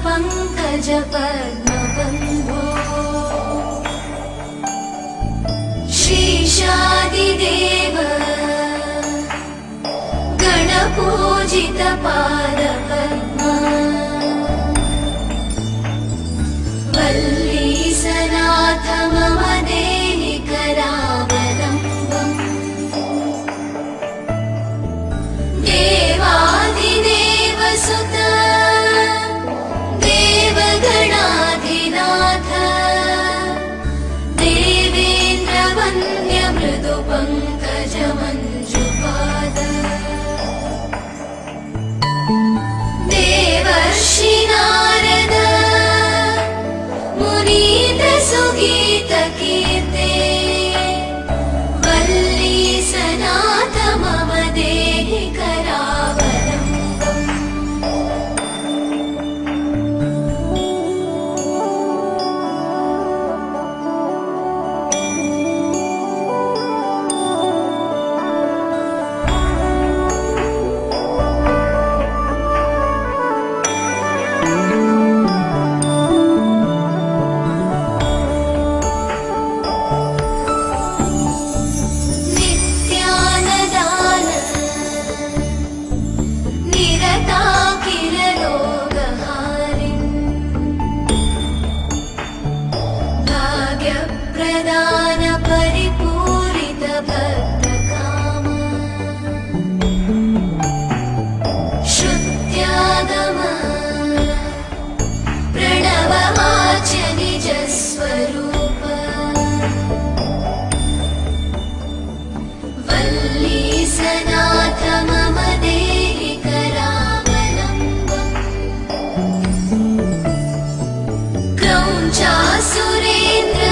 पंकज पद्मबन्धो श्रीशादिदेव गणपूजित पादपद्मा वल्लीसनाथ मम देहि करावलम्बम् देवादिदेव सुत देवगणाधिनाथ देवेन्द्र वन्द्य मृदु पंकज मञ्जुपाद देवर्षि नारद मुनीन्द्र सुगीत कीर्ते वल्लीसनाथ मम देहि करावलम्बम् प्रदान परिपूरित भक्तकाम श्रुत्यागम प्रणववाच्य निज स्वरूप वल्लीसनाथ मम देहि करावलम्बम् क्रौञ्चासुरेन्द्र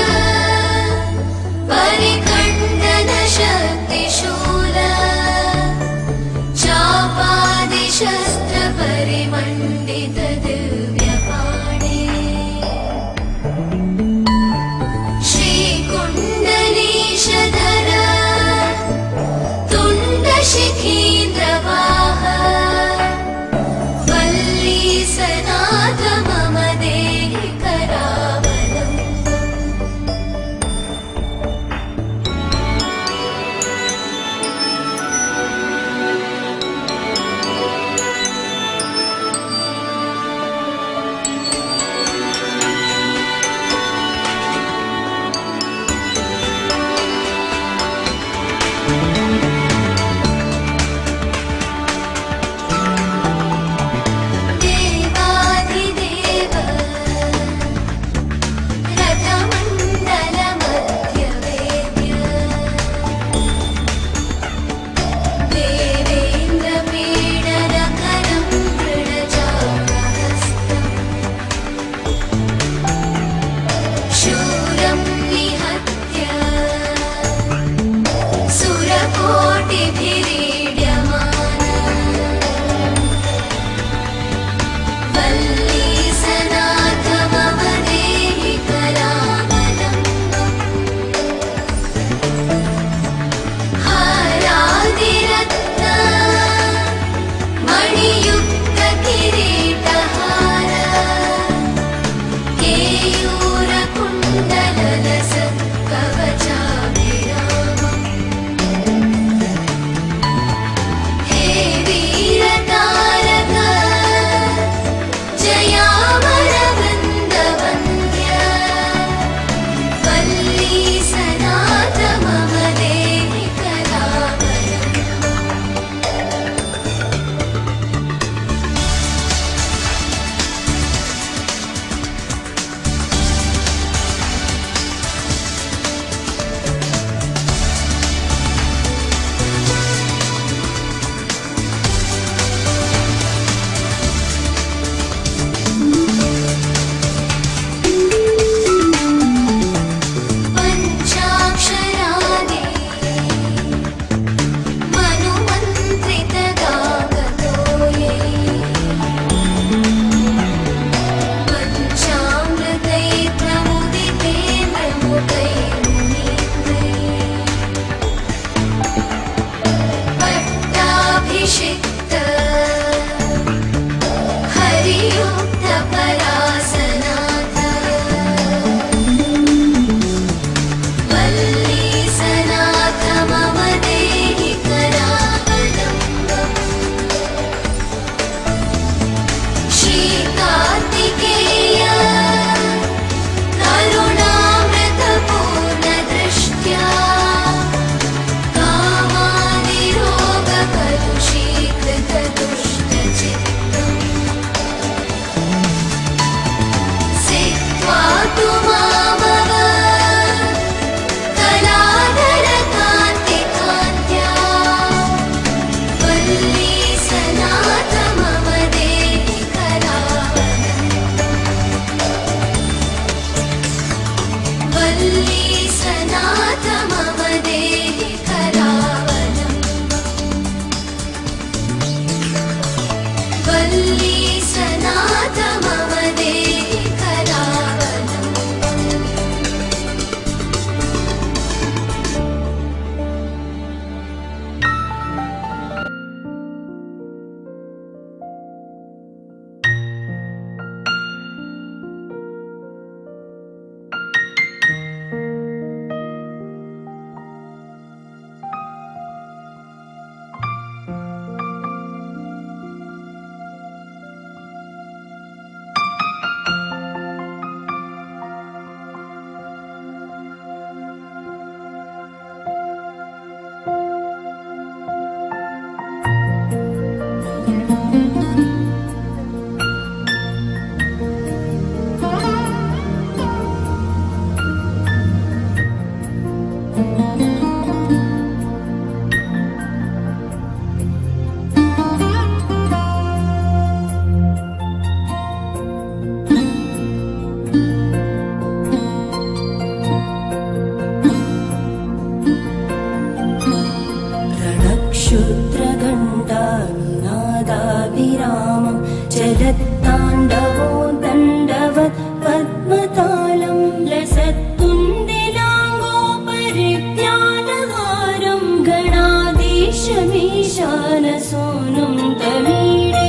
शमीशानसूनुं तमीडे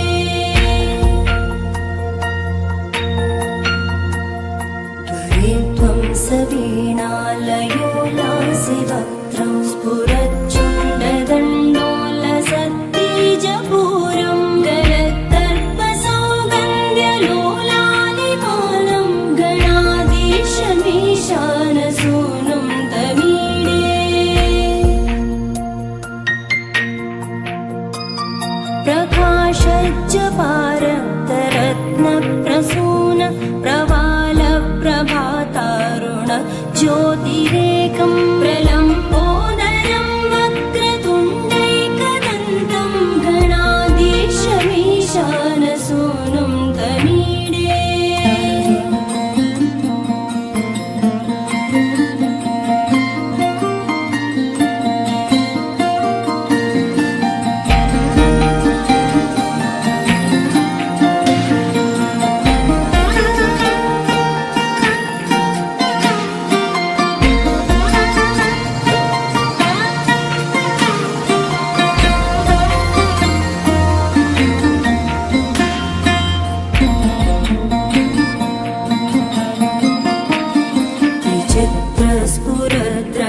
त्वं सवीणालयोलासिवक्त्रं स्फुरच्चुण्डदण्डोलसत्तेजपूरं गलत्तर्पसौगन्ध्यलोलालिपालं गणाधीशमीशानसूनुं तमीडे प्रकाशज्जपारक्तरत्नप्रसून प्रवालप्रभातारुण ज्योतिरेकं प्रलम्बोदरं वक्रतुण्डैकदन्तं गणाधीशमीशानसूनुं तमीडे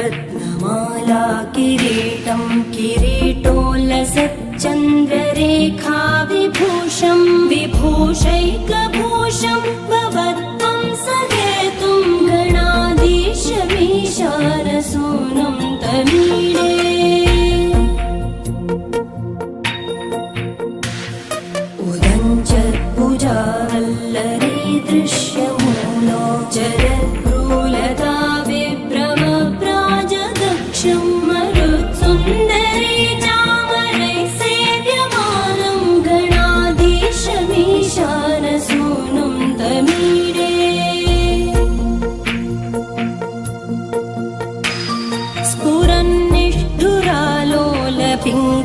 विचित्रस्फुरद्रत्नमाला किरीटं किरीटोल्लसच्चन्द्ररेखा विभूषं विभूषैकभूषं भवत्वं सहेतुं गणाधीशमीशानसूनुं तमीडे उदञ्चत्भुजावल्लरी दृश्यमूलो जरद्भ्रूलता विभ्रमप्राजदक्षं मरुत्सुन्दरी चामरैः सेव्यमानं गणाधीशमीशानसूनुं तमीडे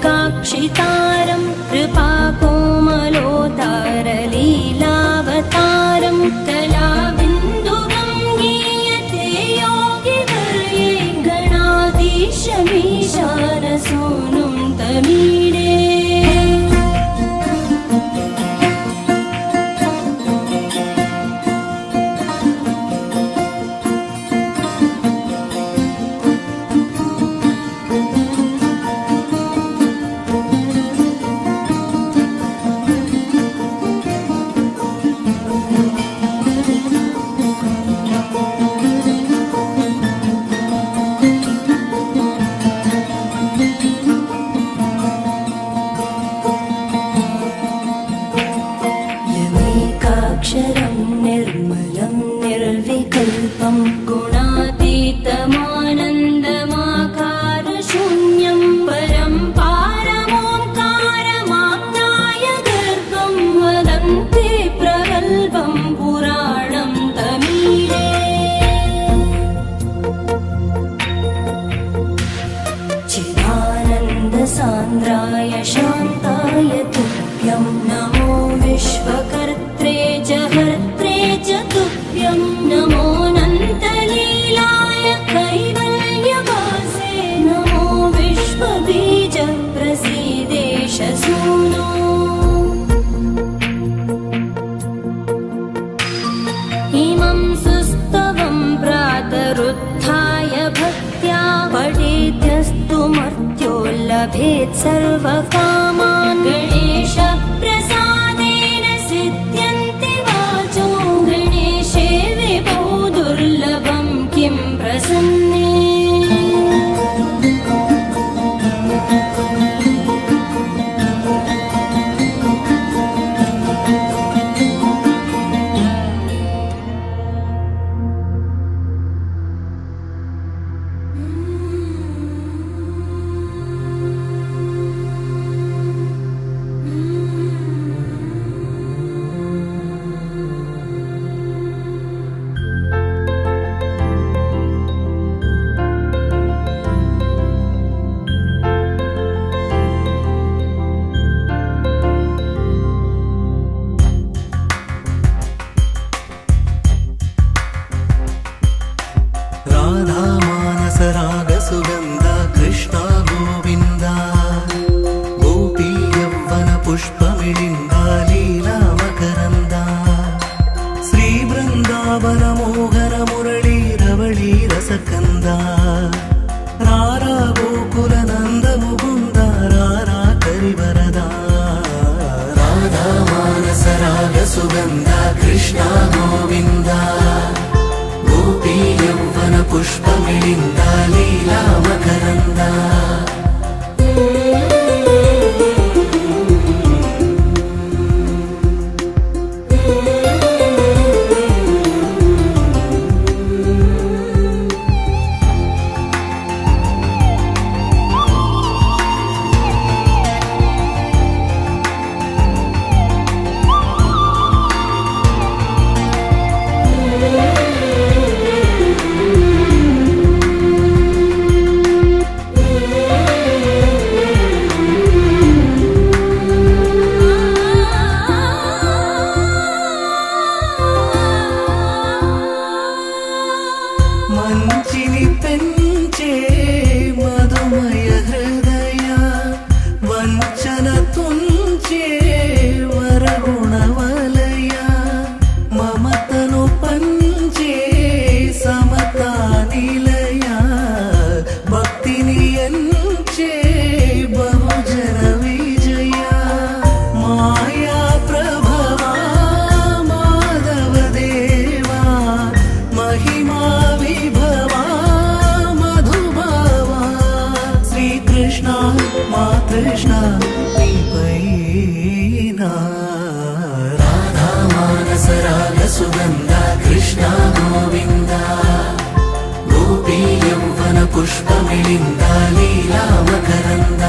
स्फुरन्निष्ठुरालोलपिङ्गाक्षितारं कृपाकोमलोदारलीलावतारं कलाबिन्दुवं गीयते योगिवर्ये गणाधीशमीशानसूनुं तमीडे यमेकाक्षरं निर्मलं निर्विकल्पं गुणातीतमानन्दमाकारशून्यं परं पारमोङ्कारमाप्नाय गर्भं वदन्ति प्रगल्भं पुराणं तमीडे चिदानन्दसान्द्राय शान्ताय तुभ्यं नमो विश्वकर्त्रे च हर्त्रे च तुभ्यं नमोऽनन्तलीलाय कैवल्यवासे नमो विश्वबीजप्रसीदेश सूनो इमं सुस्तवं प्रातरुत्थाय भक्त्या पठेद्यस्तु मर्त्यो लभेत् सर्वकामान् गणेशप्रसादेन सिद्ध्यन्ति वाचो गणेशे विभो दुर्लभं किं प्रसन्ने మోహన మురళీ రవళీ రసకంద రారా గోకుల నంద ముకుంద రారా కరివరదా రాధా మానస రాగ సుగంధ కృష్ణ గోవింద గోపీ యౌవన పుష్పమిళింద లీలా మకరంద మంచిని పెంచే మధుమయ హృదయ వంచన తుంచే వరగుణవలయ మమతను పంచే సమతా నిలయ భక్తిని ఎంచే బహుజన విజయ మాయా ప్రభవా మాధవ దేవా మహిమా విభవా మధుభావా శ్రీకృష్ణ మా కృష్ణ నీపైనా రాధా మానస రాగ సుగంధ కృష్ణ గోవింద గోపీ యౌవన పుష్పమిళింద లీలా మకరంద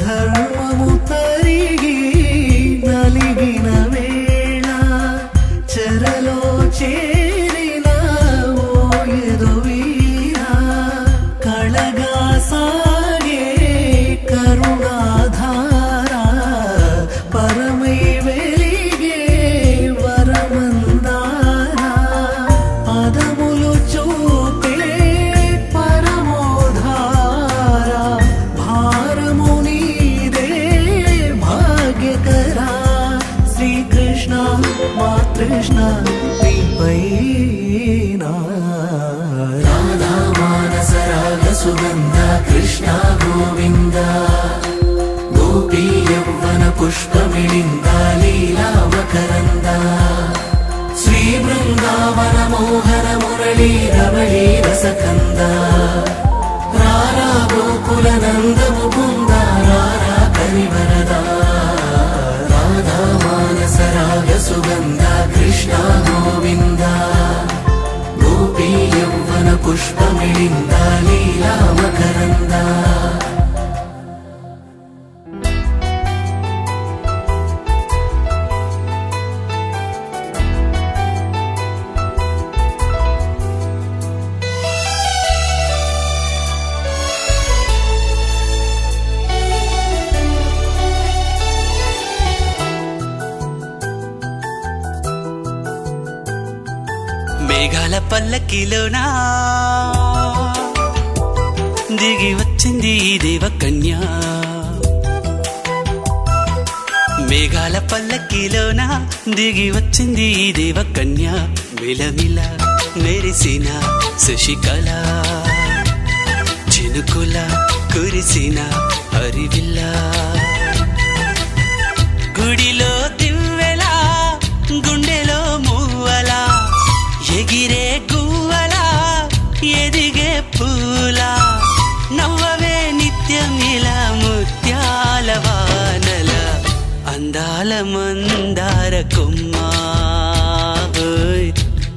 ధర్మము తరిగి నలిగిన వేళ చెరలో చేరిన ఓయదు వీర కళగా సాగే కరుణాధార పరమై వెలిగే వరమందార పదములు చూపే పరమోధార భారము నీదే భాగ్యకరా శ్రీకృష్ణ మా కృష్ణ నీపైనా రాధా మానస రాగ సుగంధ కృష్ణ గోవింద గోపీ యౌవన పుష్పమిళింద లీలా మకరంద శ్రీ బృందావన మోహన మురళీ రవళీ రసకంద రారా గోకుల నంద ముకుంద రారా కరివరదా రాధా మానస రాగ సుగంధ కృష్ణ గోవింద గోపీ యౌవన పుష్పమిళింద లీలా మకరంద మేఘాల పల్లకిలోనా దిగి వచ్చింది ఈ దేవకన్య మేఘాల పల్లకిలోనా దిగి వచ్చింది ఈ దేవకన్య మిలమిల మెరిసిన శశికళ చినుకుల కురిసిన హరివిల్ల గుడిలో దివ్వెలా గుండెలో మూవలా ఎగిరే గువ్వలా ఎదిగే పూలా నవ్వవే నిత్యమిలా ముత్యాల వానల అందాల మందార కొమ్మ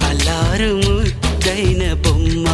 అల్లారు ముద్దైన బొమ్మ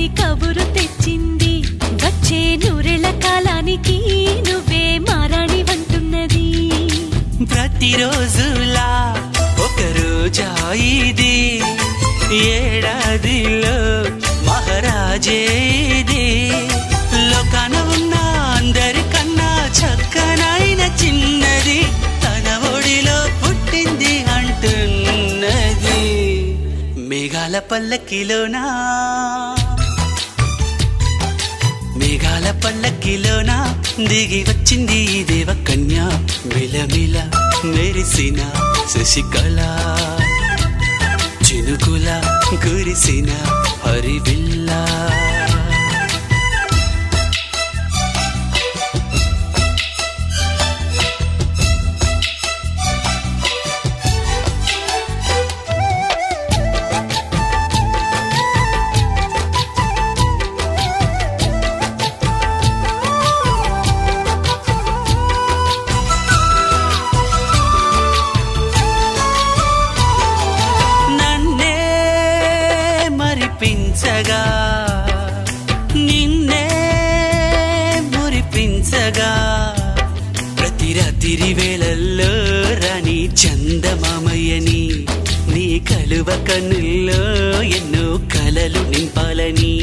చల్లని కబురు తెచ్చింది వచ్చే నూరెళ్ళ కాలానికి నువ్వే మారాణి వంటున్నది ప్రతిరోజులా ఒక రోజా ఇది ఏడాదిలో మహారాజే ఇది లోకాన ఉన్న అందరికన్నా చక్కనైన చిన్నది తన ఒడిలో పుట్టింది అంటున్నది మేఘాల పల్లకిలోనా మేఘాల పల్లకిలోనా దిగి వచ్చింది ఈ దేవకన్య మిలమిల మెరిసిన శశికళ చినుకుల కురిసిన హరివిల్లా మరిపించగా నిన్నే మురిపించగా ప్రతి రాత్రి వేళల్లో రాణి చందమామయ్యని నీ కలువ కన్నుల్లో ఎన్నో కలలు నింపాలని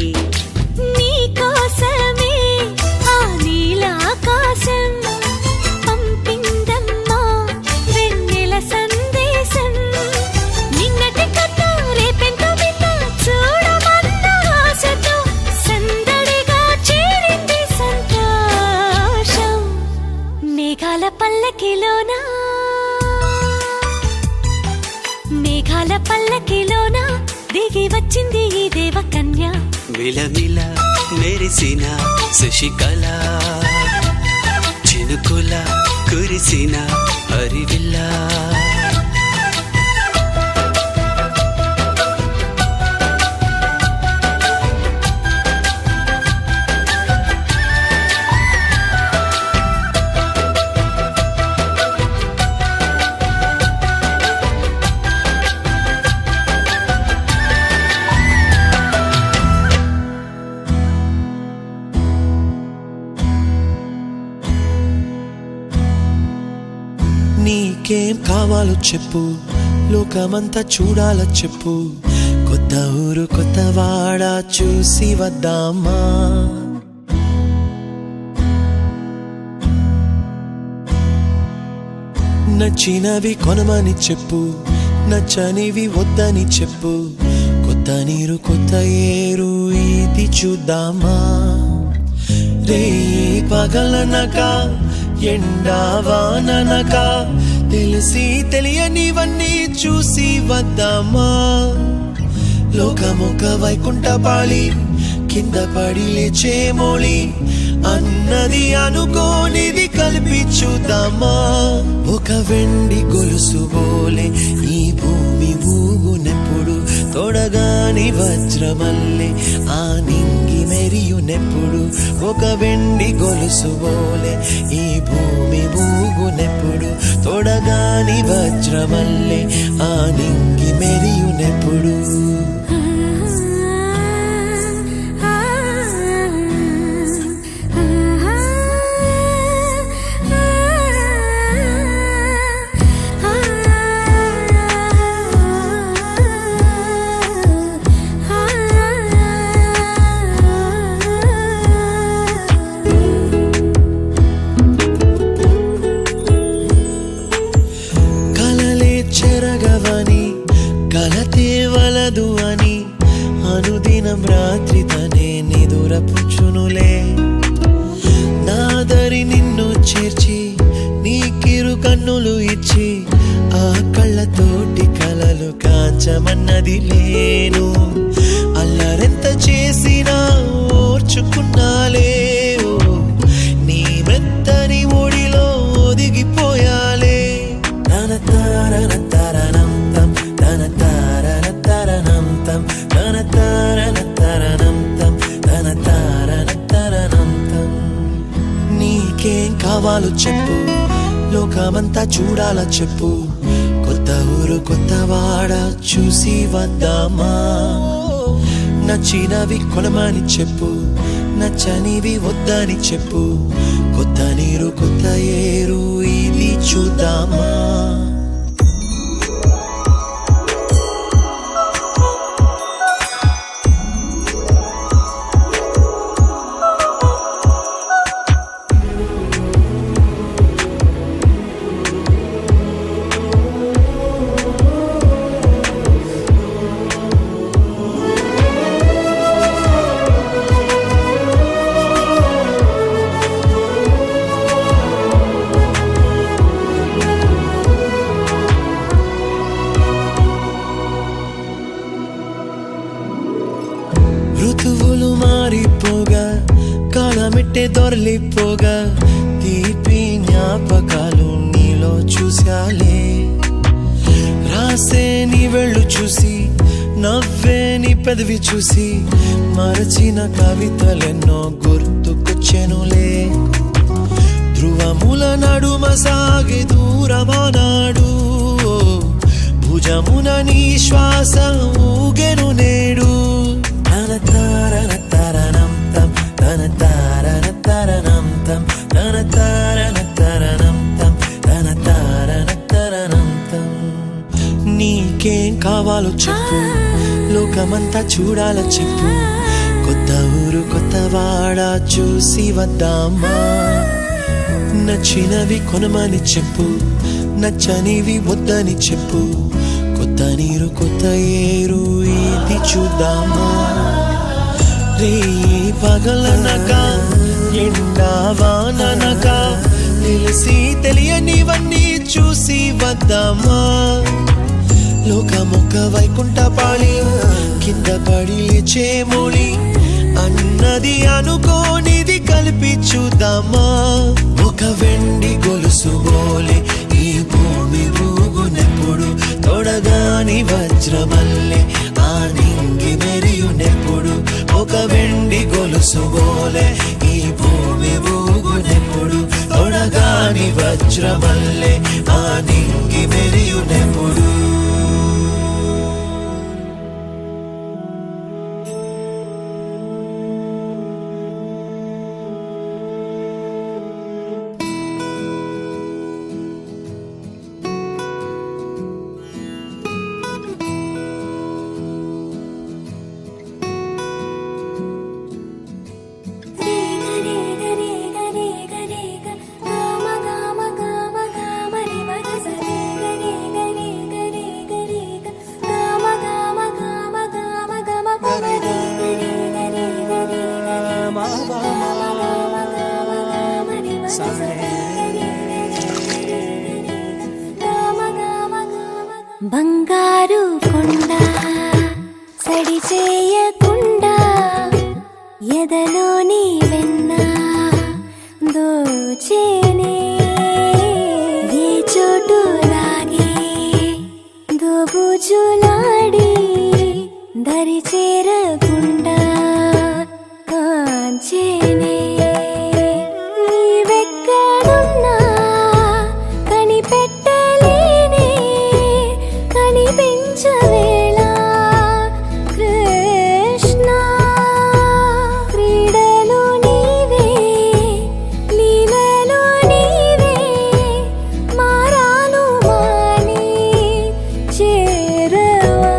నీ కోసమే ఆ నీలాకాశం పంపిందమ్మా వెన్నెల సందేశం నిన్నటి కన్నా రేపెంతో బిడ్డ చూడమన్న ఆశతో సందడిగా చేరింది సంతోషం మేఘాల పల్లకిలోనా మేఘాల పల్లకిలోనా దిగి వచ్చింది ఈ దేవకన్య మిలమిల మెరిసిన శశికళ చినుకుల కురిసిన హరివిల్లా నీకేం కావాలో చెప్పు లోకమంతా చూడాలో చెప్పు కొత్త ఊరు కొత్త వాడ చూసి వద్దామా నచ్చినవి కొనమని చెప్పు నచ్చనివి వద్దని చెప్పు కొత్త నీరు కొత్త ఏరు ఇది చూద్దామా రే పగలనక ఎండావాననక తెలిసి తెలియనివన్నీ చూసి వద్దామా లోకమొక వైకుంఠపాళి కింద పడి లేచే మోళి అన్నది అనుకోనిది కలిపి చూద్దామా ఒక వెండి గొలుసు బోలే ఈ భూమి ఊగునెప్పుడు తొడగాని వజ్రమల్లె ఆ నింగి మెరియునెప్పుడు ఒక వెండి గొలుసు బోలే ఈ భూమి ఊగునెప్పుడు తొడగాని వజ్రమల్లె ఆ నింగి మెరియునెప్పుడు కలతేవలదు అని అనుదినం రాత్రి తనే నిదురపుచ్చునులే నాదరి నిన్ను చేర్చి నీ కిరు కన్నులు ఇచ్చి ఆ కళ్ళతోటి కలలు కాంచమన్నది లేను అల్లరెంత చేసినా ఓర్చుకున్నాలే నీ మెత్తని ఒడిలో ఒదిగిపోయాలే తన తారన తరణం తం తన తారన తరణం తం తన తారన తరణం తం తన తారన తరణం తం నీకేం కావాలో చెప్పు లోకమంతా చూడాలా చెప్పు కొత్త ఊరు కొత్త వాడ చూసి వద్దామా నచ్చినవి కొనమని చెప్పు, నచ్చనివి వద్దని చెప్పు. కొత్త నీరు కొత్త ఏరు ఇది చూద్దామా. ఋతువులు మారిపోగా కాలమెట్టే దొరలిపోగా తీపి జ్ఞాపకాలు నీలో చూశాలే. రాసే నీ వెళ్ళు చూసి నవ్వే నీ పెదవి చూసి మరచిన కవితలెన్నో గుర్తుకొచ్చెనులే. ధ్రువముల నడుమ సాగి దూరమానాడు, భుజమున నీ శ్వాస ఊగెను నేడు. తన తారన తరణం తం, తన తారన తరణం తం, తన తారన తరణం తం, తన తారన తరణం తం. నీకేం కావాలో చెప్పు, లోకమంతా చూడాలో చెప్పు. కొత్త ఊరు కొత్త వాడ చూసి వద్దామా. నచ్చినవి కొనమని చెప్పు, నచ్చనివి వద్దని చెప్పు. కొత్త నీరు కొత్త ఏరు ఇది చూద్దామా. రే పగలనక ఎండా వాననక తెలిసి తెలియనివన్నీ చూసి వద్దామా. లోకమొక్క వైకుంఠపాళి కింద పడి లేచే మోళి అన్నది అనుకోనిది కలిపి చూద్దామా. ఒక వెండి గొలుసు బోలే ఈ భూమి ఊగునెప్పుడు, తొడగాని వజ్రమల్లె ఆ నింగి మెరియునెప్పుడు. ఒక వెండి గొలుసు బోలే ఈ భూమి ఊగునెప్పుడు, తొడగాని వజ్రమల్లె ఆ నింగి మెరియునెప్పుడు. బంగారు కొండ సడి చేయకుండా ఎదలోని వెన్న దోచేనే. ఏ చోటు లాగే దోబుజులాడి దరి చేరకుండా కాంచేనే. నీవెక్కడున్నా కనిపెట్టలేనే, కనిపించవేళ కృష్ణ. క్రీడలు నీవే, లీలలు నీవే, మారాను మాని చేరవా.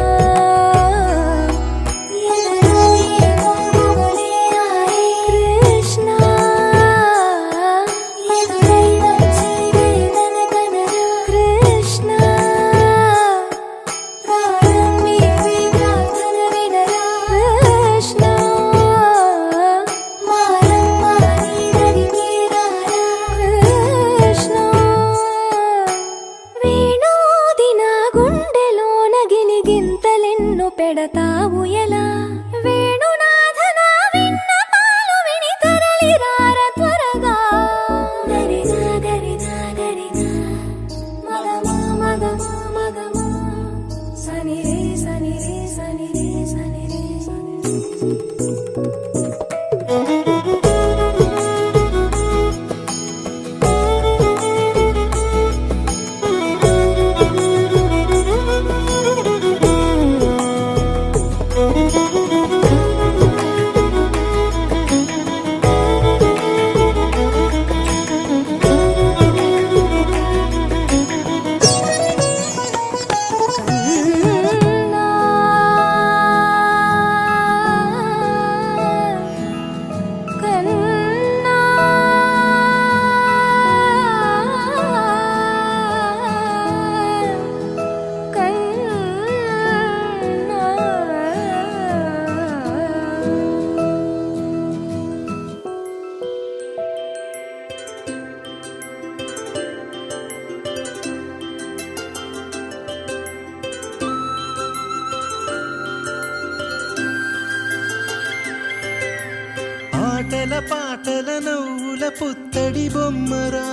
ఆటల పాటల నవ్వుల పుత్తడి బొమ్మరా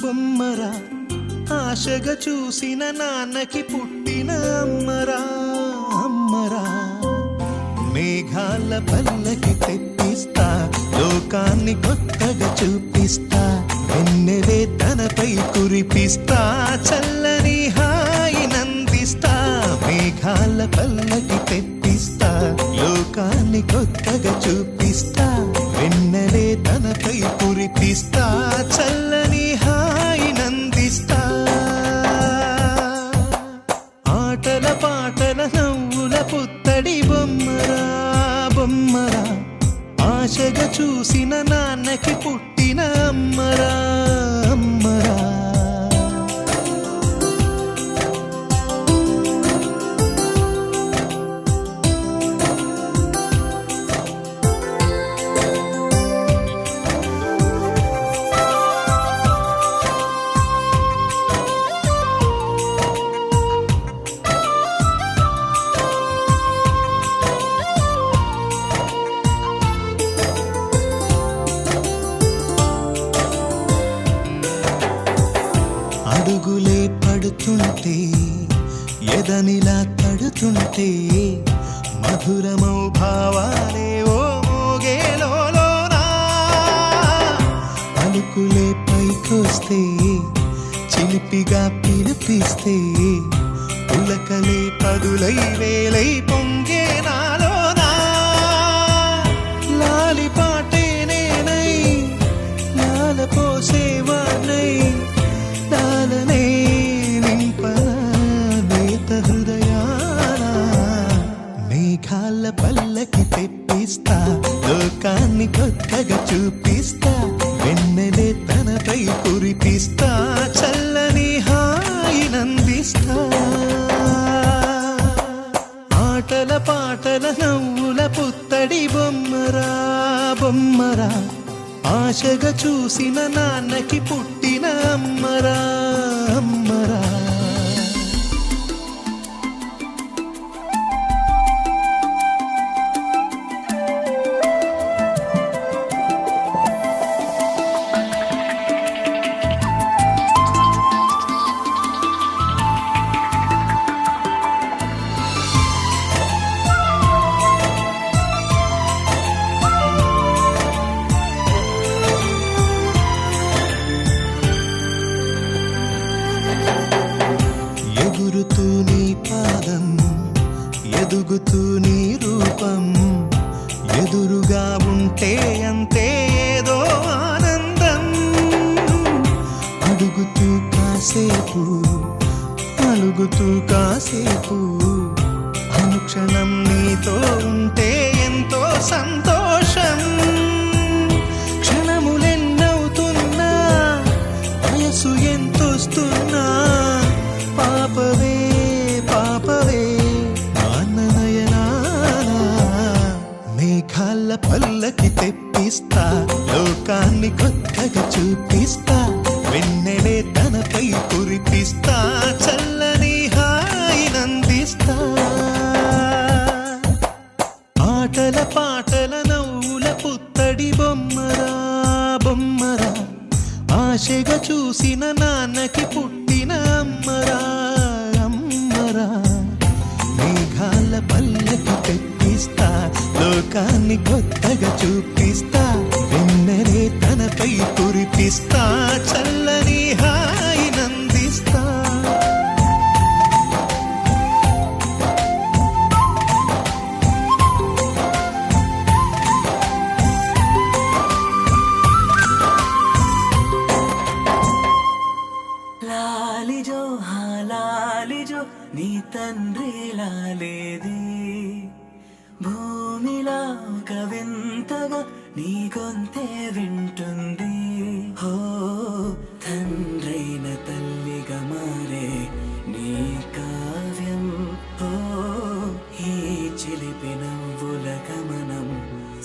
బొమ్మరా ఆశగా చూసిన నాన్నకి పుట్టిన అమ్మరా అమ్మరా మేఘాల పల్లకి తెప్పిస్తా లోకాన్ని కొత్తగా చూపిస్తా వెన్నెలే తనపై కురిపిస్తా చల్లని హాయి నందిస్తా మేఘాల పల్లకి తెప్పిస్తా లోకాన్ని కొత్తగా చూపిస్తా వెన్నెలే తనపై కురిపిస్తా చల్లని హాయి నందిస్తా ఆటల పాటల నవ్వుల పుత్తడి బొమ్మరా బొమ్మరా ఆశగా చూసిన నాన్నకి పుట్టిన అమ్మరా అమ్మరా అడుగులే పడుతుంటే ఎదనిలా తడుతుంటే మధురమౌ భావాలే ఓ మోగేలోనా పలుకులే పైకొస్తే చిలిపిగా పిలిపిస్తే పులకలే పదులై వేలై పొంగే నాలోనా లాలి పాటే నేనై లాల పోసేవాణ్ణై లాలనే నింపనేత హృదయాన మేఘాల పల్లకి తెప్పిస్తా లోకాన్ని కొత్తగా చూపిస్తా వెన్నెలే తనపై కురిపిస్తా చల్లని హాయి నందిస్తా ఆటల పాటల నవ్వుల పుత్తడి బొమ్మరా బొమ్మరా ఆశగా చూసిన నాన్నకి పుట్టిన అమ్మరా అమ్మరా ఎగురుతూ నీ పాదం ఎదుగుతూ నీ రూపం ఎదురుగా ఉంటే అంతే ఏదో ఆనందం అడుగుతూ కాసేపు అలుగుతూ కాసేపు అనుక్షణం నీతో ఉంటే ఎంతో సంతోషం క్షణములెన్నవుతున్నా వయసు ఎంతొస్తున్నా పాపవే పాపవే నాన్ననయనానా మేఘాల పల్లకి తెప్పిస్తా లోకాన్ని కొత్తగా చూపిస్తా వెన్నెలే తనపై కురిపిస్తా చల్లని హాయి నందిస్తా ఆటల పాటల నవ్వుల పుత్తడి బొమ్మరా బొమ్మరా ఆశగా చూసిన నాన్నకి పుట్టిన అమ్మరా అమ్మరా మేఘాల పల్లకి తెప్పిస్తా లోకాన్ని కొత్తగా చూపిస్తా వెన్నెలే తనపై కురిపిస్తా చల్లని హాయి నందిస్తా లాలిజో లాలిజో నీ తండ్రి లాలేది భూమిలా ఒక వింతగా నీ గొంతే వింటుంది హో తండ్రైన తల్లిగా మారే నీ కావ్యం హో ఈ చిలిపి నవ్వుల గమనం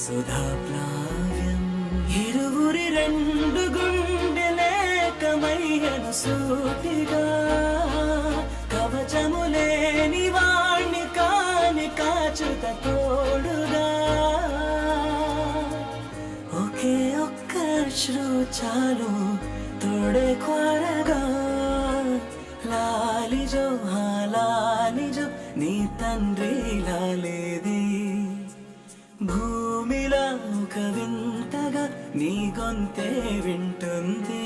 సుధా ప్లావ్యం ఇరువురి రెండు గుండెలేకమయ్యను సూటిగా కవచములేని వాణ్ణి కాని కాచుత తోడుగా ఓ చాలు తోడే క్వారగా లాలిజో లాలిజో నీ తండ్రి లాలేది భూమిలా ఒక వింతగా నీ గొంతే వింటుంది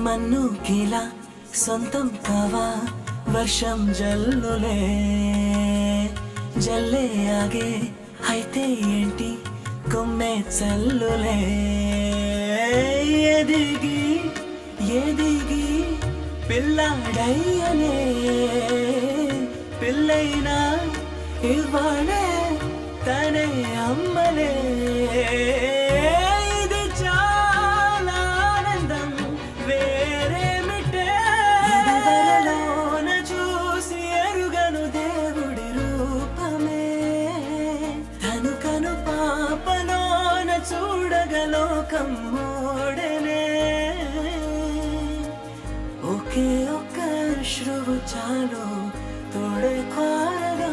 మన్నుకిలా సొంతం కావా వర్షం జల్లులే జల్లే ఆగే అయితే ఏంటి కొమ్మే చల్లులే ఎదిగి ఎదిగి పిల్లాడయ్యనే పిల్లైనా ఇవ్వాలే తనే అమ్మలే ఇది చాలా ఆనందం వేరేమిటే ఇదివరలోన చూసి ఎరుగను దేవుడి రూపమే తను కను పాపలోన చూడగలోకం మోడనే ఒకే ఒక్క శ్రువు చాలు తోడే కోరగా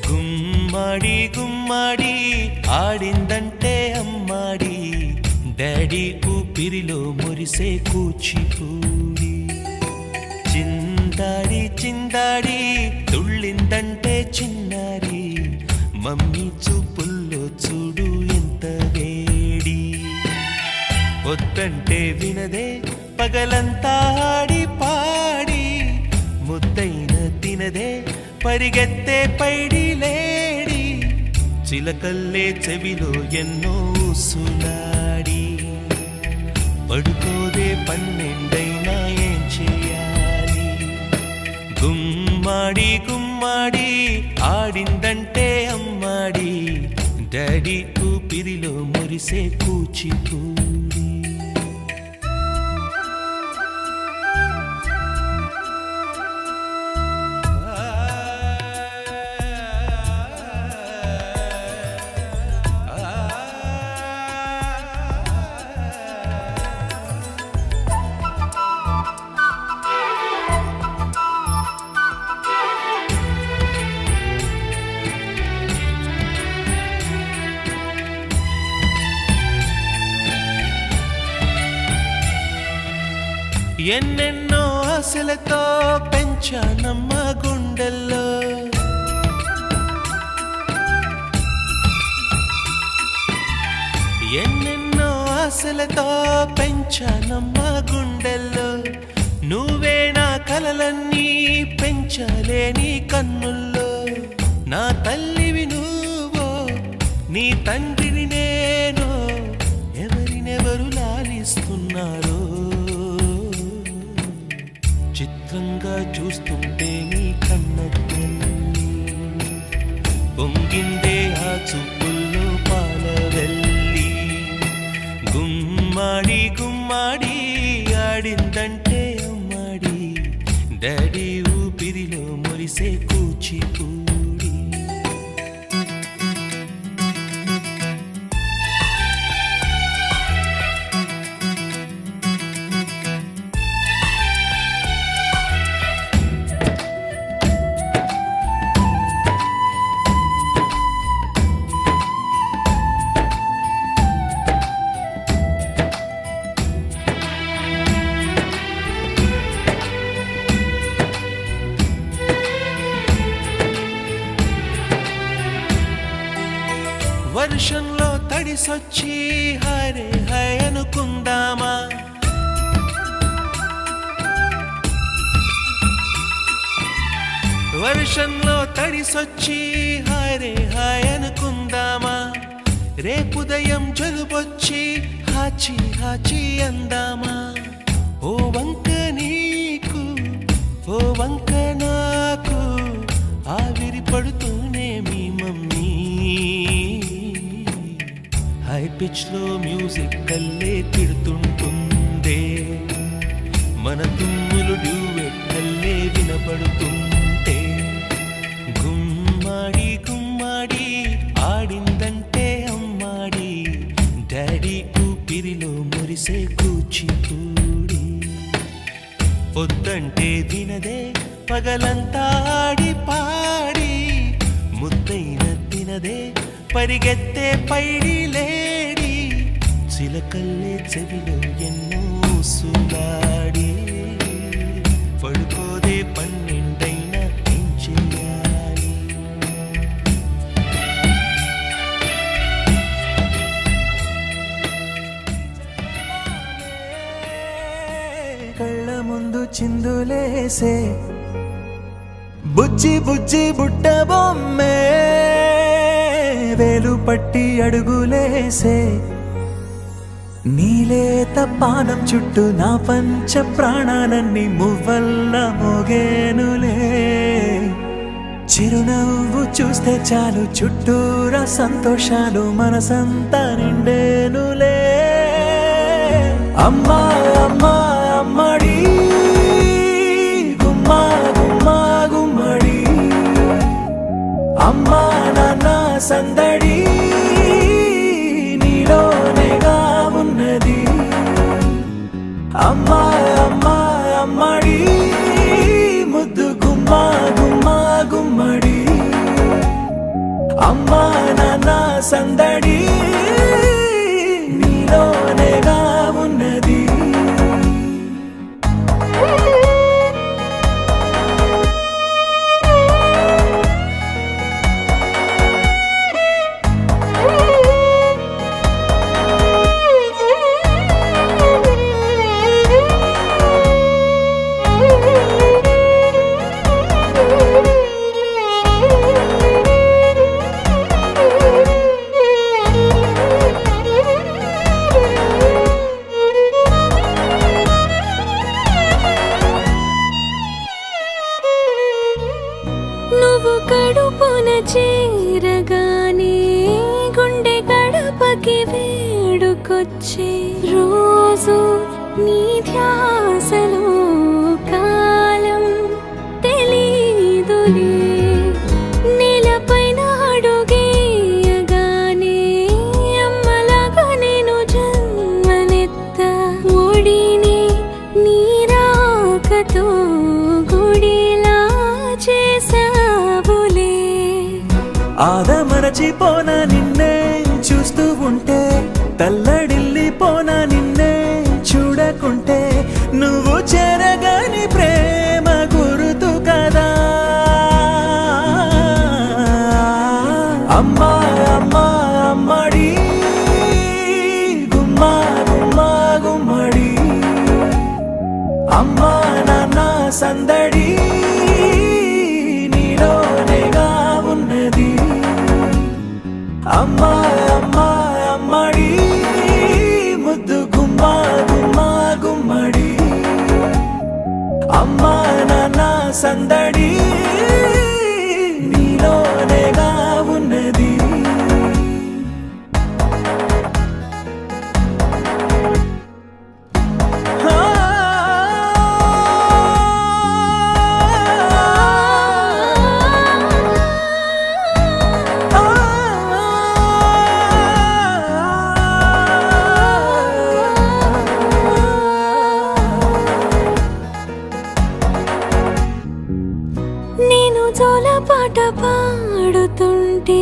గుమ్మడి గుమ్మడి ఆడిందంటే అమ్మాడి డాడీ ఊపిరిలో మురిసే కూచిపూడి చిందాడి చిందాడి తుళ్ళిందంటే చిన్నారి మమ్మీ చూపుల్లో చూడు ఎంత వేడి వద్దంటే వినదే పగలంతా ఆడి పాడి ముద్దైన తినదే పరిగెత్తే పైడి లేడి చిలకల్లే చెవిలో ఎన్నో సులాడి పడుకోదే పన్నెండైనా ఏం చేయాలి గుమ్మాడి గుమ్మాడి ఆడిందంటే అమ్మాడి డాడీ ఊపిరిలో మురిసే కూచిపూడి ఎన్నెన్నో ఆశలతో పెంచానమ్మ గుండెల్లో ఎన్నెన్నో ఆశలతో పెంచానమ్మ గుండెల్లో నువ్వే నా కలలన్నీ పెంచాలే నీ కన్నుల్లో నా తల్లివి నువ్వో నీ తండ్రిని నేను ఎవరినెవరు లాలిస్తున్నారో చిత్రంగా చూస్తుంటే నీ కన్న తల్లి పొంగిందే ఆ చూపుల్లో పాలవెల్లి గుమ్మాడి గుమ్మాడి ఆడిందంటే అమ్మాడి డాడీ ఊపిరిలో మురిసే కూచిపూడి వర్షంలో తడిసొచ్చి హరే హై అనుకుందామా వర్షంలో తడిసొచ్చి హరే హై అనుకుందామా రేపుదయం జలుబొచ్చి హాచి హాచి అందామా ఓ వంక నీకు ఓ వంక నాకు ఆవిరి పడుతూనే మీ మమ్మీ హై పిచ్ లో మ్యూజిక్ కల్లే తిడుతుంటుందే మన తుమ్ములు డ్యూయెట్ కల్లే వినపడుతుంటే గుమ్మాడి గుమ్మాడి ఆడిందంటే అమ్మాడి డాడీ ఊపిరిలో మురిసే కూచిపూడి పొద్దంటే వినదే పగలంతా ఆడి పాడి ముద్దైన తినదే పరిగెత్తే పైడి లేడి చిలకల్లే చెవిలో ఎన్నో సుగాడి పడుకోదే పన్నెండైనా ఏం చెయ్యాలి కళ్ళ ముందు చిందులేసే బుజ్జి బుజ్జి బుట్ట బొమ్మే వేలు పట్టి అడుగులేసే నీలేత పానం చుట్టూ నా పంచ ప్రాణాలన్నీ మువ్వల్ల మోగేనులే చిరునవ్వు చూస్తే చాలు చుట్టూరా సంతోషాలు మనసంతా నిండేనులే అమ్మా అమ్మా అమ్మడి గుమ్మా గుమ్మా గుమ్మడి అమ్మా నాన్న సందడి నీలోనేగా ఉన్నది అమ్మా అమ్మా అమ్మడి ముద్దు గుమ్మా గుమ్మా గుమ్మడి అమ్మా నాన్న సందడి నీలోనేగా ఉన్నది నువ్వు కడుపున చేరగానే గుండె గడపకి వేడుకొచ్చే రోజు నీ ధ్యాసలో కాలం తెలీదులే నేలపైన అడుగేయగానే అమ్మలాగా నేను జన్మనెత్త ఒడిని నీ రాకతో గుడిలా చేసావులే ఆదమరచిపోన నిన్నే చూస్తూ ఉంటే తల్లడిల్లిపోన నిన్నే చూడకుంటే నువ్వు చెరగని ప్రేమ గురుతు కదా అమ్మా అమ్మా అమ్మడి గుమ్మా గుమ్మా గుమ్మడి అమ్మా నాన్న సందడి నీలోనేగా ఉన్నది అమ్మా అమ్మా అమ్మడి ముద్దు గుమ్మా గుమ్మా గుమ్మడి అమ్మా నాన్న సందడి నీలోనేగా ఉన్నది నేను జోలపాట పాడుతుంటే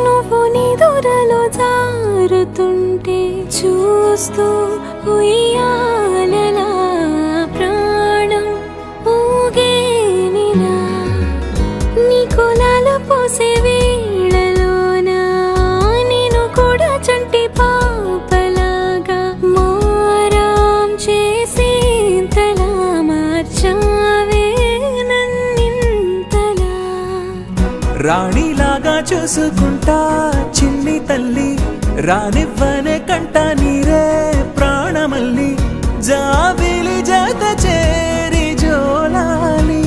నువ్వు నిదురలో జారుతుంటే చూస్తూ ఉయ్యాలలా ప్రాణం ఊగేనిలా నీ కులాల పోసే వేళలోన రాణిలాగా చూసుకుంటా చిన్ని తల్లి, రానివ్వనే కంట నీరే ప్రాణమల్లి, జాబిలి జత చేరి జోలాలి.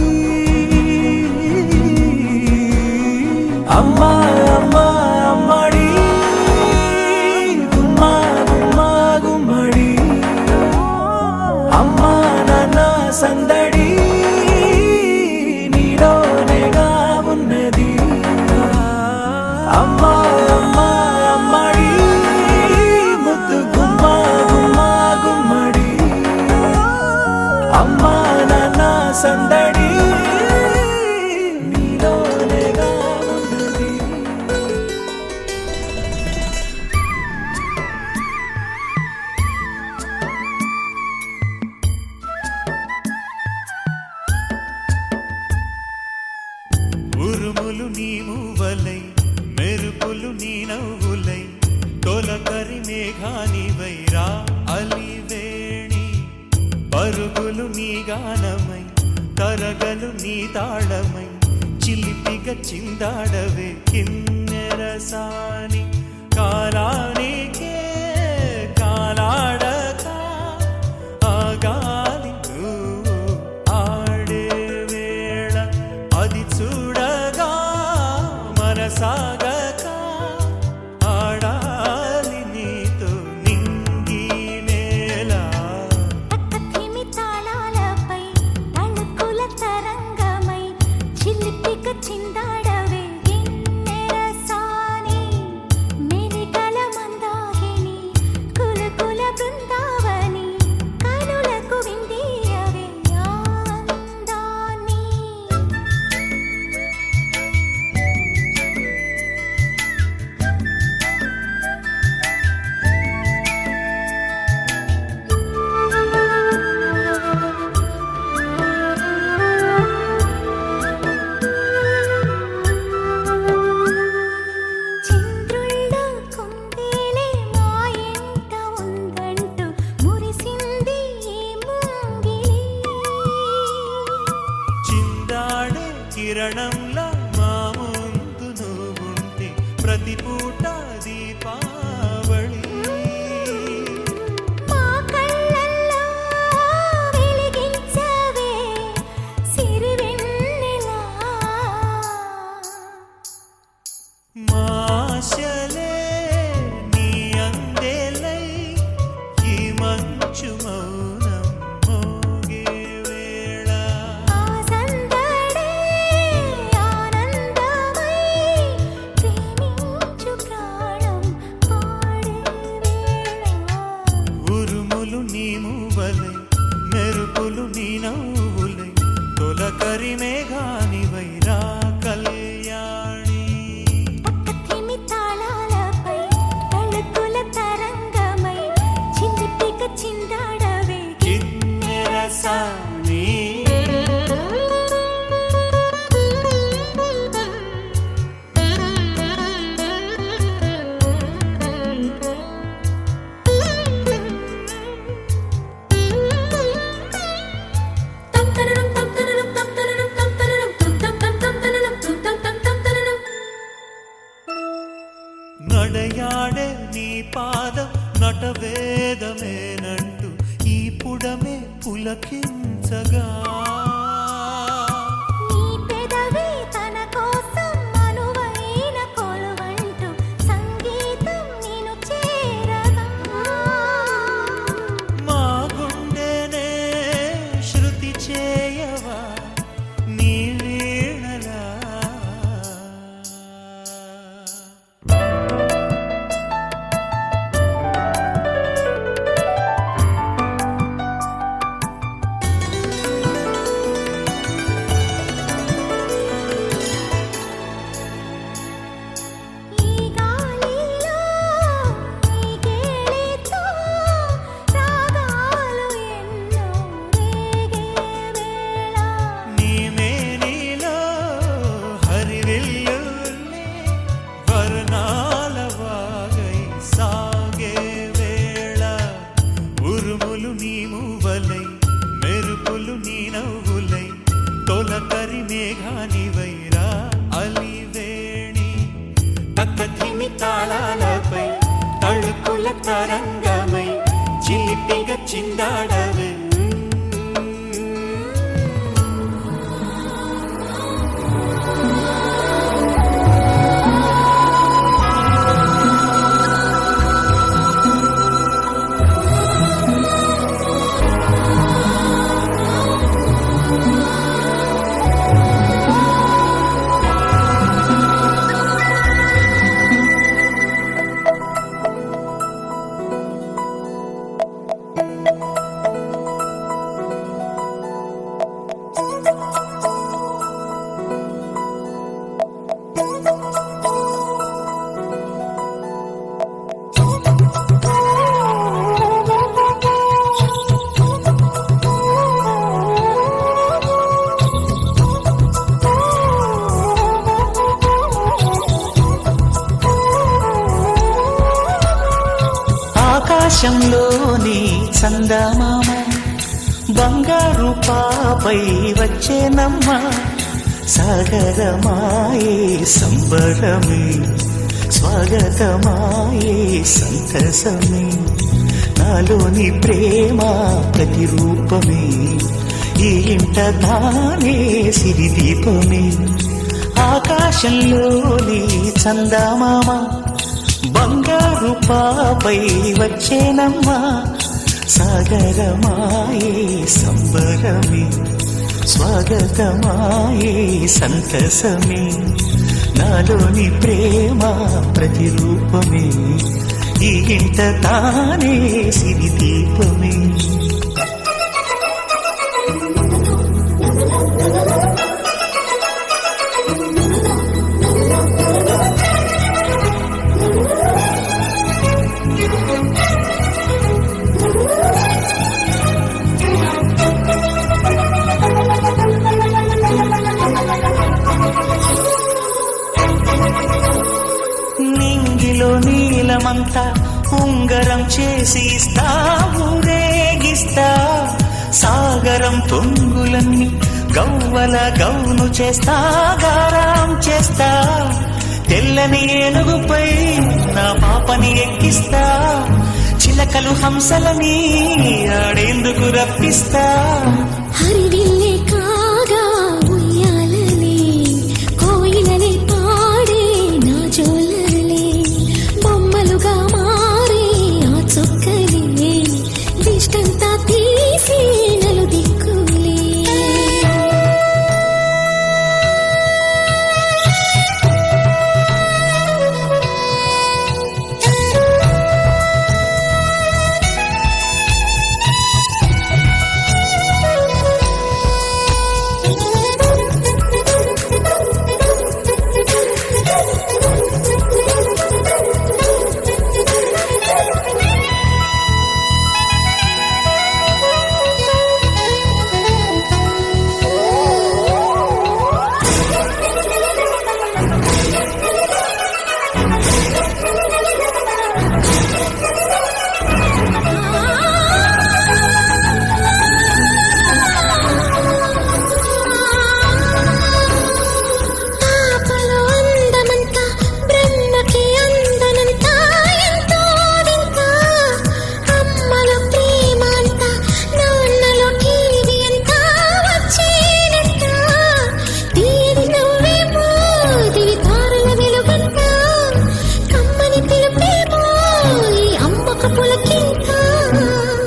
అమ్మా అమ్మా అమ్మడి, గుమ్మా గుమ్మా గుమ్మడి, అమ్మా నాన్న సందడి నీలోనేగా ఉన్నది. అమ్మా అమ్మా అమ్మడి, ముద్దు గుమ్మా గుమ్మా గుమ్మడి, అమ్మా నాన్న సందడి నీలోనేగా ఉన్నది. ఉరుములు నీ మూవలై, మెరుపులు నీ నవ్వులై, తొలకరి మేఘానివై రా అలివేణి, పరుగులు నీ గానమై, కరగలు నీ తాళమై, చిలిపిగా చిందాడవే కిన్నెరసాని, కాలానికే కాలాడక ఆగాలి నువ్వు ఆడే వేళ, అది చూడగా మనసాగక ఆడాలి నీతో నింగి నేల. తక్కతిమి తాళాలపై తళుకుల తరంగమై, చిలిపిక చిందాడవే గిన్నెరసాని, మెరికల మందాకిని, కులకుల బృందావని, కనులకు విందీయవే ఆనందాన్ని. చంద్రుళ్ళ కుందేలే మా ఇంట ఉందంటూ మురిసింది ఈ ముంగిలి. చిందాడే కిరణంలా మా ముందు నువ్వుంటే ప్రతి పూట దీపావళి. మా కళ్ళల్లో వెలిగించవే సిరివెన్నెలా. మాశలే నీ అందేలై, ఈ మంచు మౌనం మోగే వేళ. ఆ సందడే ఆనందమై, ప్రేమించు ప్రాణం పాడే వేళ. ఉరుములు నీ మూవలై, మెరుపులు నీ నవ్వులై, తొలకరి మేఘానివై రా కళ్యాణి. తక్కతిమి తాళాలపై తళుకుల తరంగమై, చిలిపిక చిందాడవే కిన్నెరసాని. నడయాడే నీ పాదం నటవేదమేనంటూ ఈ పుడమే పులకించగా, నీ పెదవి తన కోసం అనువైన కొలువంటూ సంగీతం నిన్ను చేరగా, మా గుండెనే శృతి చేయవా నీ వీణలా. పూల తరంగమై చిలిపిగా చిందాడవే ఆకాశంలోని చందమామ బంగారు పాపై వచ్చేనమ్మ సాగరమాయే సంబరమే స్వాగతమాయే సంతసమే నాలోని ప్రేమ ప్రతిరూపమే ఈ ఇంట తానే సిరిదీపమే ఆకాశంలోని చందమామ బంగారు పాపై వచ్చేనమ్మా సాగరమాయే సంబరమే స్వాగతమాయే సంతసమే నాలోని ప్రేమ ప్రతిరూపమే ఈ ఇంట తానే సిరిదీపమే నింగిలో నీలమంతా ఉంగరం చేసి ఇస్తా ఊరేగిస్తా సాగరం పొంగులన్నీ గవ్వల గౌను చేస్తా గారం చేస్తా తెల్లని ఏనుగుపై నా పాపని ఎక్కిస్తా చిలకలు హంసలని ఆడేందుకు రప్పిస్తా హరివిల్లే కాగా ఉయ్యాలలే కోయిలలే పాడే నా జోలలే బొమ్మలుగా మారే ఆ చొక్కలే దిష్టంతా తీసి నలు దిక్కులే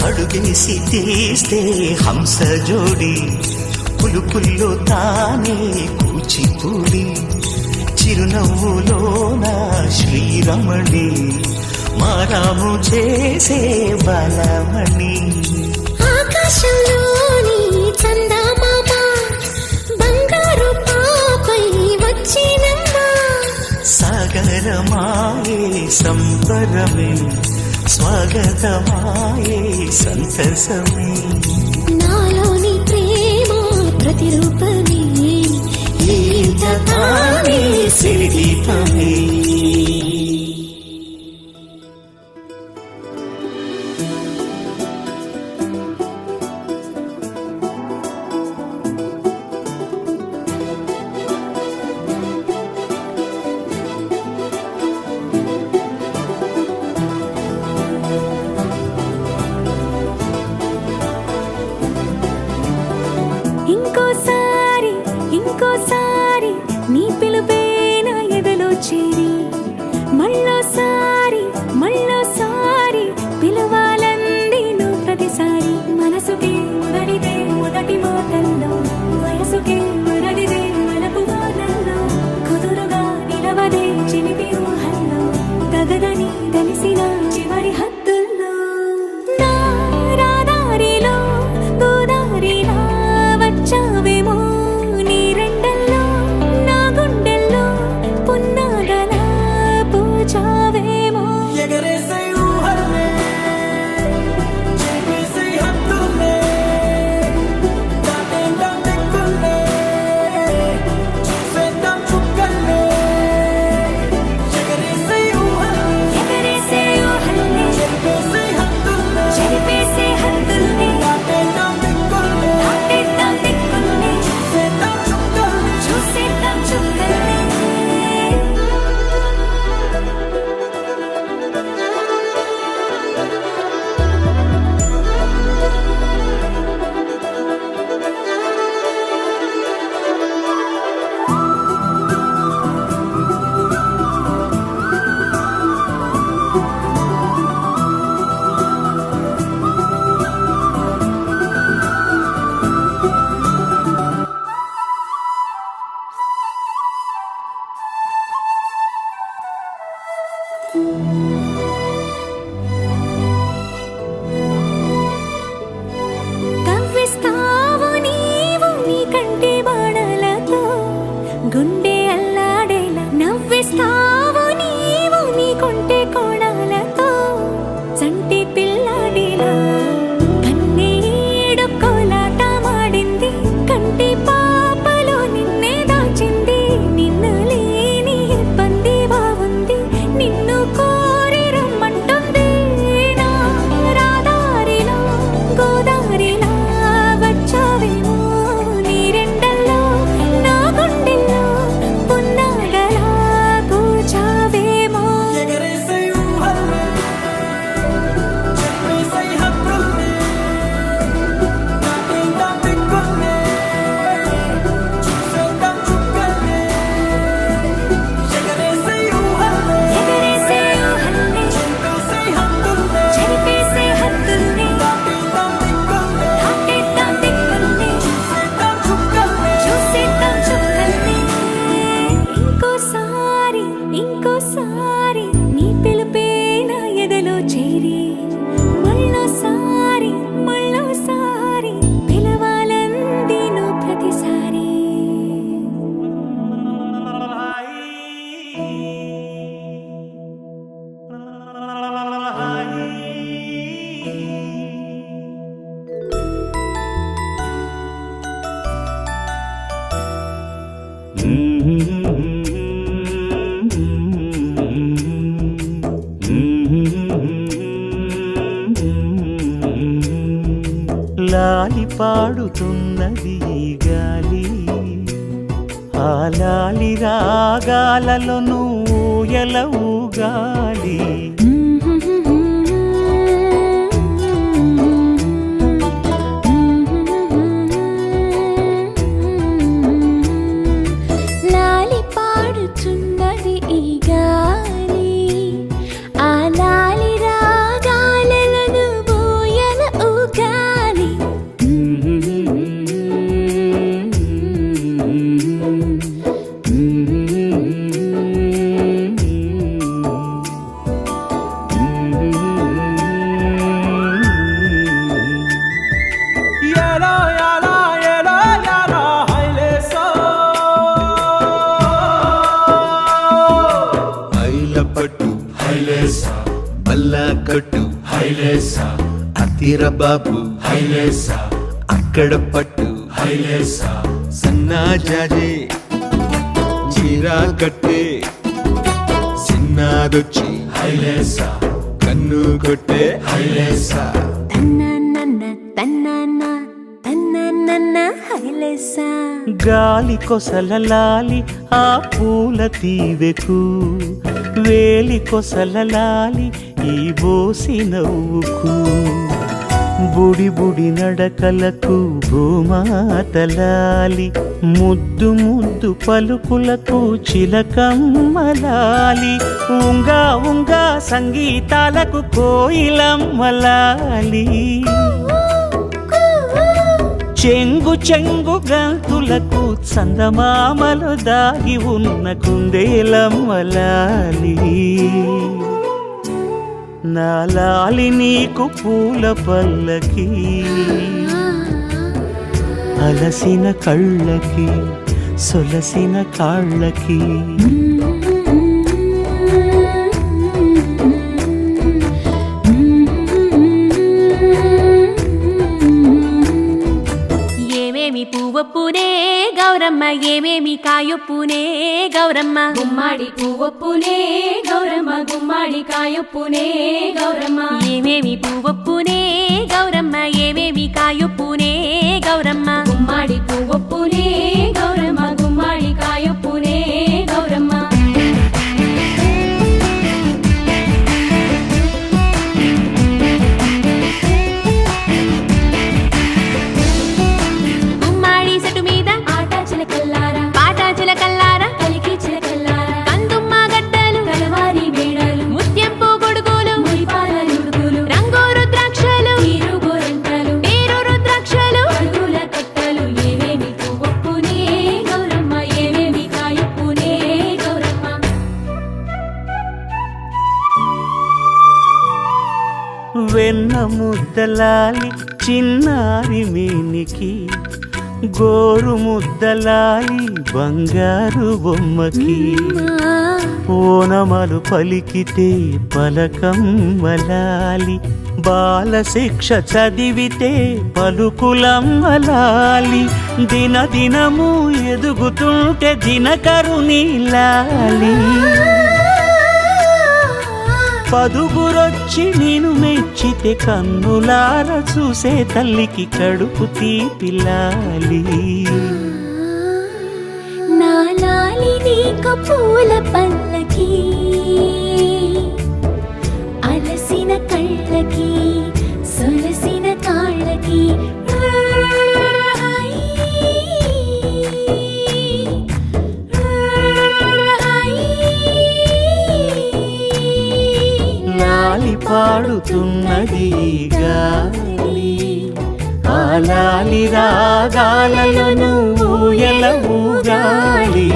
అడుగేసి తీస్తే హంస జోడి పులుపుల్లో తానే కూచిపూడి చిరునవ్వులోన శ్రీరమణి మారాము చేసే బలమణి ఆకాశంలోని చందమామ బంగారు పాపై వచ్చినమ్మా సాగరమాయే సంబరమే స్వాగతమాయే సంతసమే నాలోని ప్రేమ ప్రతిరూపమే ఈ తానే సిరిదీపమే తగదని తెలిసిన చివరి హద్దుల్లో నా రాదారిలో గోదారిలా వచ్చావేమో నీ రెండల్లో నా గుండెల్లో పున్నాగలా పూచావేమో ఎగరేసే ఊహల్లే చేసే హద్దుల్లే దాటేద్దాం దిక్కుల్లే చూసేద్దాం చుక్కల్లే ఎగరేసే ఊహల్లే ఎగరేసే ఊహల్లే చేసే హద్దుల్లే చెరిపేసే హద్దుల్ని దాటేద్దాం దిక్కుల్లే చూసేద్దాం చుక్కల్ని చూసేద్దాం చుక్కల్ని కవ్విస్తావు నీవు నీ కంటి బాణలతో గుండె అల్లాడేలా నవ్విస్తావు నీవు నీ కొంటె కోణాలతో చంటి పిల్లాడిలా కన్నీడు కోలాట మాడింది కంటి పాపలో నిన్నే దాచింది నిన్ను లేని ఇబ్బంది బాగుంది నిన్ను కోరి రమ్మంటుంది నా రాదారిలో గోదారిలా వచ్చావేమో నీ రెండల్లో నా గుండెల్లో పున్నాగలా కూచావేమో ఎగరేసే ఊహల్లే చేసే హద్దుల్లే దాటేద్దాం దిక్కుల్లే చూసేద్దాం చుక్కల్లే ఎగరేసే ఊహల్లే ఎగరేసే ఊహల్లే చేసే హద్దుల్లే చెరిపేసే హద్దుల్ని దాటేద్దాం దిక్కుల్లే దాటేద్దాం దిక్కుల్ని చూసేద్దాం చుక్కల్లే చూసేద్దాం చుక్కల్ని ఇంకోసారి నీ పిలుపే నా ఎదలో చేరి మళ్ళోసారి పిలవాలంది నువ్వు ప్రతిసారి లాలి పాడుతున్నది ఈ గాలి ఆ లాలి రాగాలలో నువ్వు ఎలవుగాలి లాలి పాడుచున్నది ఈ గాలి ఆ లాలి రాగాలను బోయల ఊగాలి పట్టు హైలేసా బల్లా కట్టు హైలేసా అతిర బాబు హైలేసా అక్కడ పట్టు హైలేసా సన్నా జాజే చీరా కట్టే సిన్నాదొచ్చి హైలేసా కన్ను కొట్టే హైలేసా తన్న హైలేసా గాలి కొసల లాలి ఆ పూల తీవెకు వేలి కొసల లాలి ఈ బోసి నవ్వుకు బుడి బుడి నడకలకు భూమాతలాలి ముద్దు ముద్దు పలుకులకు చిలకమ్మలాలి ఉంగా ఉంగా సంగీతాలకు కోయిలమ్మలాలి చెంగు చెంగు గంతులకు చందమామలు దాగి ఉన్న కుందేలమ్మలాలి నా లాలి నీకు పూల పల్లకి అలసిన కళ్ళకి సొలసిన కాళ్ళకి ఏమేమి పువ్వొప్పునే గౌరమ్మ ఏమేమి కాయొప్పునే గౌరమ్మ గుమ్మాడి పువ్వొప్పునే గౌరమ్మ గుమ్మాడి కాయొప్పునే గౌరమ్మ ఏమేమి పువ్వొప్పునే గౌరమ్మ ఏమేమి కాయొప్పునే గౌరమ్మ గుమ్మాడి పువ్వొప్పునే గౌరమ్మ గుమ్మాడి కాయొప్పునే గౌరమ్మ గుమ్మాడి చెట్టు మీద ఆట చిలకల్లారా పాట చిలకల్లారా కలికి చిలకల్లారా కందుమ్మ గడ్డలు కలవారి మేడలు ముత్యంపు గొడుగులు మురిపాల నుడుగులు రంగు రుద్రాక్షలు తీరు గోరంటలు పేరు రుద్రాక్షలు అడుగుల కట్టలు ఏమేమి పువ్వొప్పునే గౌరమ్మ ఏమేమి కాయొప్పునే గౌరమ్మ వెన్న ముద్దలాలి చిన్నారి మేనికి గోరు ముద్దలాలి బంగారు బొమ్మకి ఓనమలు పలికితే పలకమ్మలాలి బాల శిక్ష చదివితే పలుకులమ్మలాలి దినదినము ఎదుగుతుంటే దినకరుని లాలి పదుగురొచ్చి నేను మెచ్చితే కన్నులార చూసే తల్లికి కడుపు తీపిలాలి నా లాలి నీకు పూల పల్లకి అలసిన కళ్ళకి సొలసిన కాళ్ళకి లాలి పాడుతున్నది గాలి ఆ లాలి రాగాలలో నువ్వు ఎలా ఊగాలి